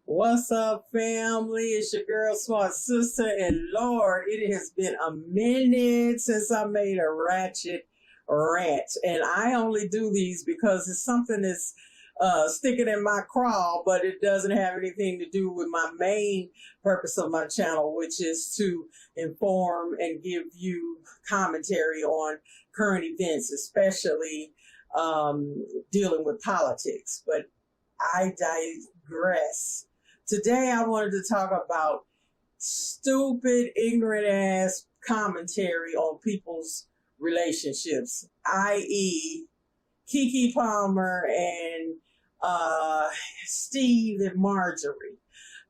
What's up, family? It's your girl, Smartsistah, and Lord, it has been a minute since I made a ratchet rant, and I only do these because it's something that's sticking in my craw, but it doesn't have anything to do with my main purpose of my channel, which is to inform and give you commentary on current events, especially dealing with politics. But I digress. Today, I wanted to talk about stupid, ignorant ass commentary on people's relationships, i.e., Keke Palmer and Steve and Marjorie.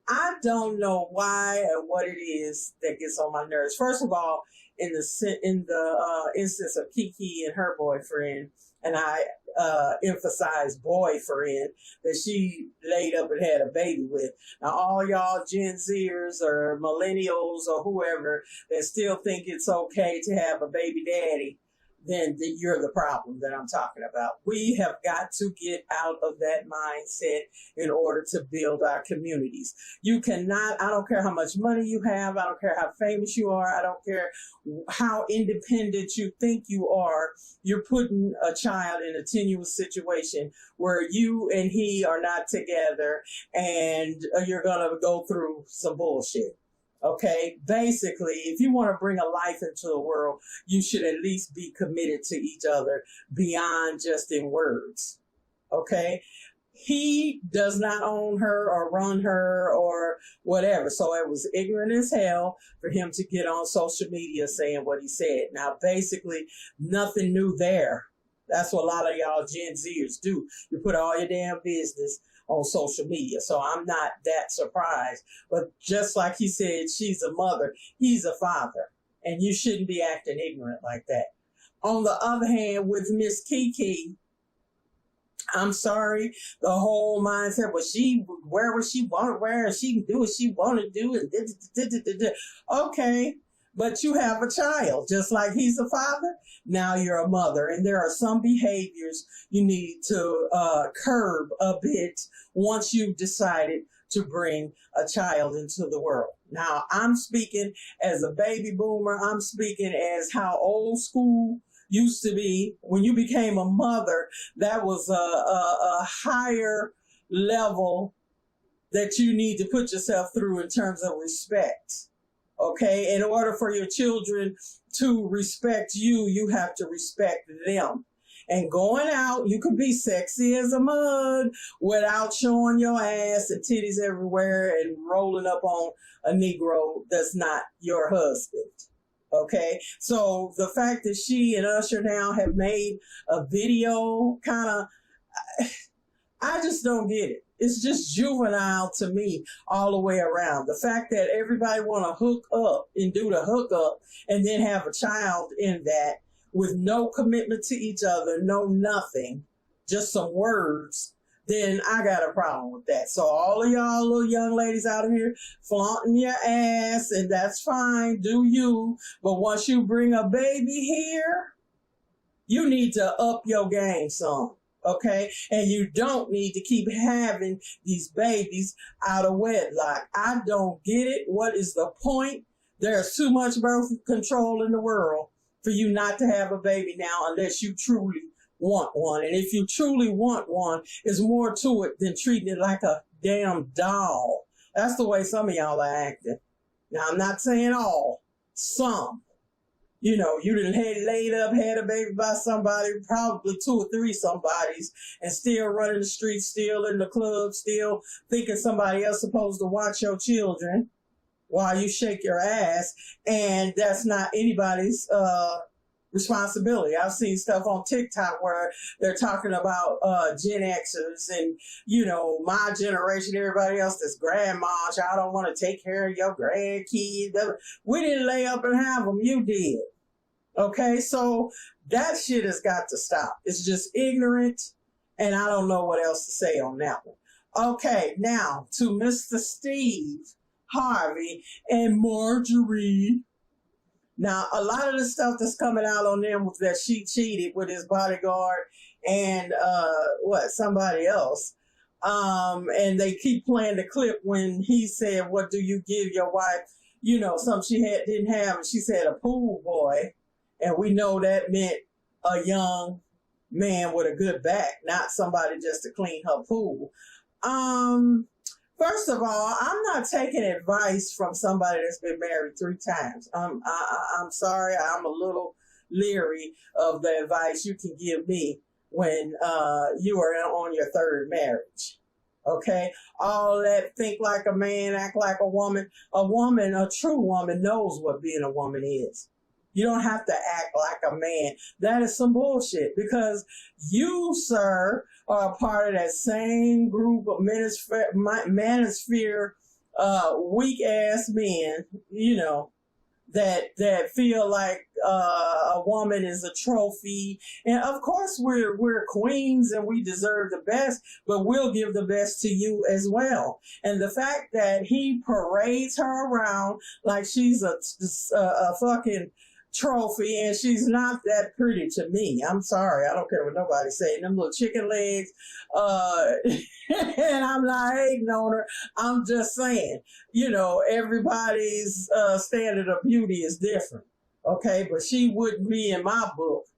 I don't know why or what it is that gets on my nerves. First of all, in the instance of Keke and her boyfriend, and I emphasize boyfriend that she laid up and had a baby with. Now, all y'all Gen Zers or millennials or whoever that still think it's okay to have a baby daddy, then you're the problem that I'm talking about. We have got to get out of that mindset in order to build our communities. You cannot, I don't care how much money you have, I don't care how famous you are, I don't care how independent you think you are, you're putting a child in a tenuous situation where you and he are not together and you're going to go through some bullshit. Okay, basically, if you want to bring a life into the world, you should at least be committed to each other beyond just in words. Okay, he does not own her or run her or whatever. So it was ignorant as hell for him to get on social media saying what he said. Now, basically, nothing new there. That's what a lot of y'all Gen Zers do. You put all your damn business on social media. So I'm not that surprised. But just like he said, she's a mother, he's a father. And you shouldn't be acting ignorant like that. On the other hand, with Miss Keke, I'm sorry, the whole mindset was she wear what she want to wear and she can do what she want to do. And okay. But you have a child, just like he's a father. Now you're a mother, and there are some behaviors you need to curb a bit once you've decided to bring a child into the world. Now, I'm speaking as a baby boomer. I'm speaking as how old school used to be. When you became a mother, that was a higher level that you need to put yourself through in terms of respect. Okay, in order for your children to respect you, you have to respect them. And going out, you can be sexy as a mug without showing your ass and titties everywhere and rolling up on a Negro that's not your husband. Okay, so the fact that she and Usher now have made a video I just don't get it. It's just juvenile to me all the way around. The fact that everybody want to hook up and do the hookup and then have a child in that with no commitment to each other, no nothing, just some words, then I got a problem with that. So all of y'all little young ladies out here flaunting your ass, and that's fine, do you. But once you bring a baby here, you need to up your game some. Okay, and you don't need to keep having these babies out of wedlock. I don't get it. What is the point? There's too much birth control in the world for you not to have a baby now unless you truly want one. And if you truly want one, there's more to it than treating it like a damn doll. That's the way some of y'all are acting. Now, I'm not saying all, some. You know, you done laid up, had a baby by somebody, probably 2 or 3 somebodies, and still running the streets, still in the club, still thinking somebody else supposed to watch your children while you shake your ass, and that's not anybody's responsibility. I've seen stuff on TikTok where they're talking about Gen Xers and, you know, my generation, everybody else that's grandma, y'all don't want to take care of your grandkids. We didn't lay up and have them, you did. Okay, so that shit has got to stop. It's just ignorant, and I don't know what else to say on that one. Okay, now to Mr. Steve Harvey and Marjorie. Now, a lot of the stuff that's coming out on them was that she cheated with his bodyguard and somebody else. And they keep playing the clip when he said, "What do you give your wife?" You know, something didn't have. And she said, "A pool boy," and we know that meant a young man with a good back, not somebody just to clean her pool. First of all, I'm not taking advice from somebody that's been married 3 times. I'm sorry, I'm a little leery of the advice you can give me when you are on your 3rd marriage. Okay? All that think like a man, act like a woman. A true woman knows what being a woman is. You don't have to act like a man. That is some bullshit because you, sir, are a part of that same group of manosphere, weak-ass men, you know, that feel like a woman is a trophy. And of course we're queens and we deserve the best, but we'll give the best to you as well. And the fact that he parades her around like she's a fucking trophy, and she's not that pretty to me. I'm sorry. I don't care what nobody's saying. Them little chicken legs. And I'm not hating on her. I'm just saying, you know, everybody's standard of beauty is different. Okay. But she wouldn't be in my book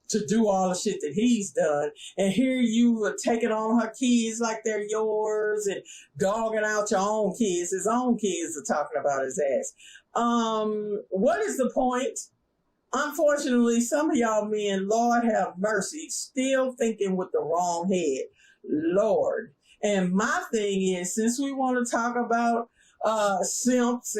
to do all the shit that he's done. And here you are taking on her kids like they're yours and dogging out your own kids. His own kids are talking about his ass. What is the point? Unfortunately, some of y'all men, Lord have mercy, still thinking with the wrong head. Lord. And my thing is, since we want to talk about simps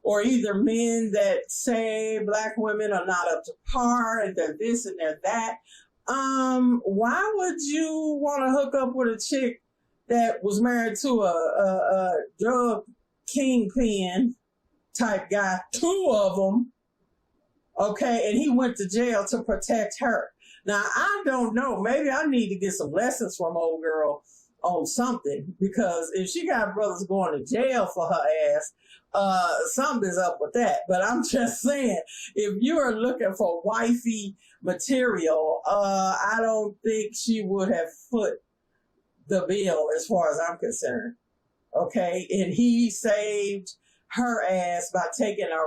or either men that say black women are not up to par and they're this and they're that, why would you want to hook up with a chick that was married to a drug kingpin type guy, 2 of them, okay, and he went to jail to protect her? Now, I don't know. Maybe I need to get some lessons from old girl on something, because if she got brothers going to jail for her ass, something's up with that. But I'm just saying, if you are looking for wifey material, I don't think she would have foot the bill as far as I'm concerned. Okay, and he saved her ass by taking a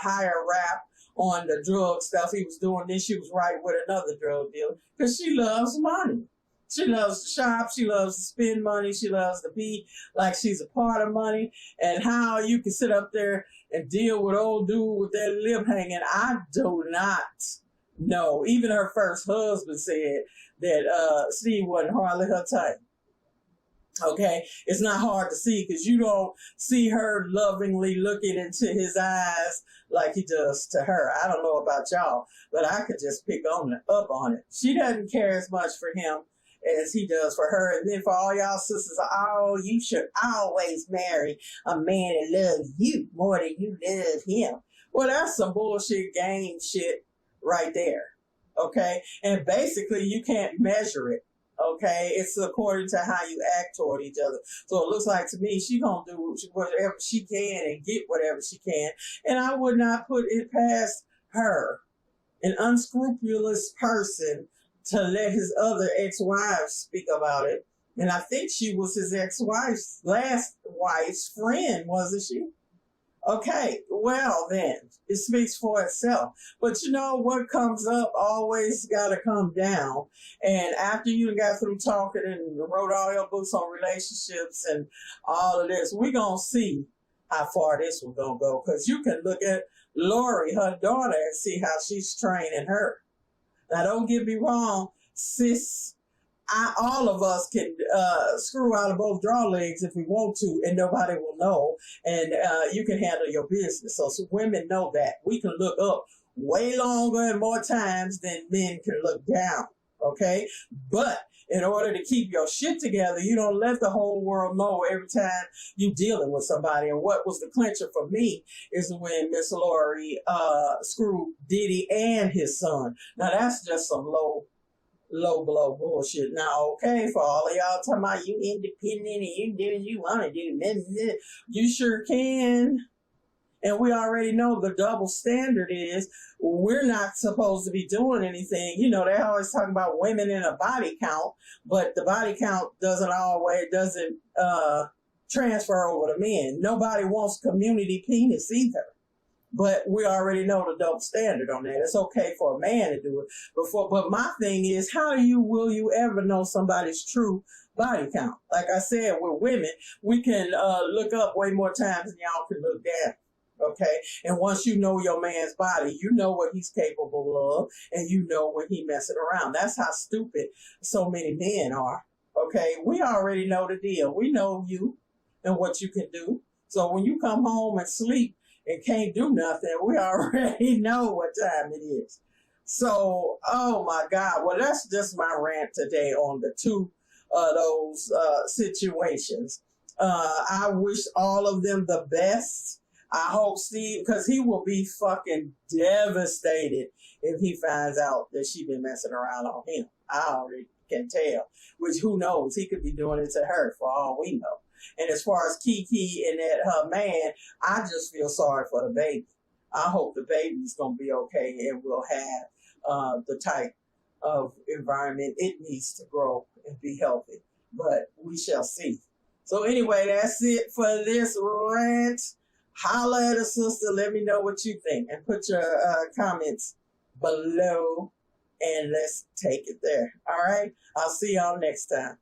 higher rap on the drug stuff he was doing. Then she was right with another drug dealer because she loves money. She loves to shop. She loves to spend money. She loves to be like she's a part of money. And how you can sit up there and deal with old dude with that lip hanging, I do not know. Even her first husband said that Steve wasn't hardly her type. Okay, it's not hard to see because you don't see her lovingly looking into his eyes like he does to her. I don't know about y'all, but I could just pick up on it. She doesn't care as much for him as he does for her. And then for all y'all sisters, oh, you should always marry a man that loves you more than you love him. Well, that's some bullshit game shit right there. Okay, and basically you can't measure it. Okay, it's according to how you act toward each other. So it looks like to me she gonna do whatever she can and get whatever she can. And I would not put it past her, an unscrupulous person, to let his other ex-wives speak about it. And I think she was his ex-wife's last wife's friend, wasn't she? Okay, well then, it speaks for itself. But you know, what comes up always got to come down. And after you got through talking and wrote all your books on relationships and all of this, we're going to see how far this was going to go. Because you can look at Lori, her daughter, and see how she's training her. Now, don't get me wrong, sis. All of us can screw out of both draw legs if we want to, and nobody will know. And you can handle your business. So women know that. We can look up way longer and more times than men can look down. Okay? But in order to keep your shit together, you don't let the whole world know every time you dealing with somebody. And what was the clincher for me is when Miss Lori screwed Diddy and his son. Now, that's just some low blow bullshit. Now, okay, for all of y'all talking about you independent and you do what you want to do, you sure can. And we already know the double standard is we're not supposed to be doing anything. You know, they always talk about women in a body count, but the body count doesn't transfer over to men. Nobody wants community penis either. But we already know the double standard on that. It's okay for a man to do it. But my thing is, will you ever know somebody's true body count? Like I said, with women, we can look up way more times than y'all can look down. Okay? And once you know your man's body, you know what he's capable of, and you know when he messing around. That's how stupid so many men are. Okay? We already know the deal. We know you and what you can do. So when you come home and sleep and can't do nothing, we already know what time it is. So, oh my God. Well, that's just my rant today on the two of those situations. I wish all of them the best. I hope Steve, because he will be fucking devastated if he finds out that she been messing around on him. I already can tell. Which, who knows? He could be doing it to her for all we know. And as far as Keke and her man, I just feel sorry for the baby. I hope the baby's going to be okay and will have the type of environment it needs to grow and be healthy. But we shall see. So anyway, that's it for this rant. Holla at a sister. Let me know what you think. And put your comments below. And let's take it there. All right? I'll see y'all next time.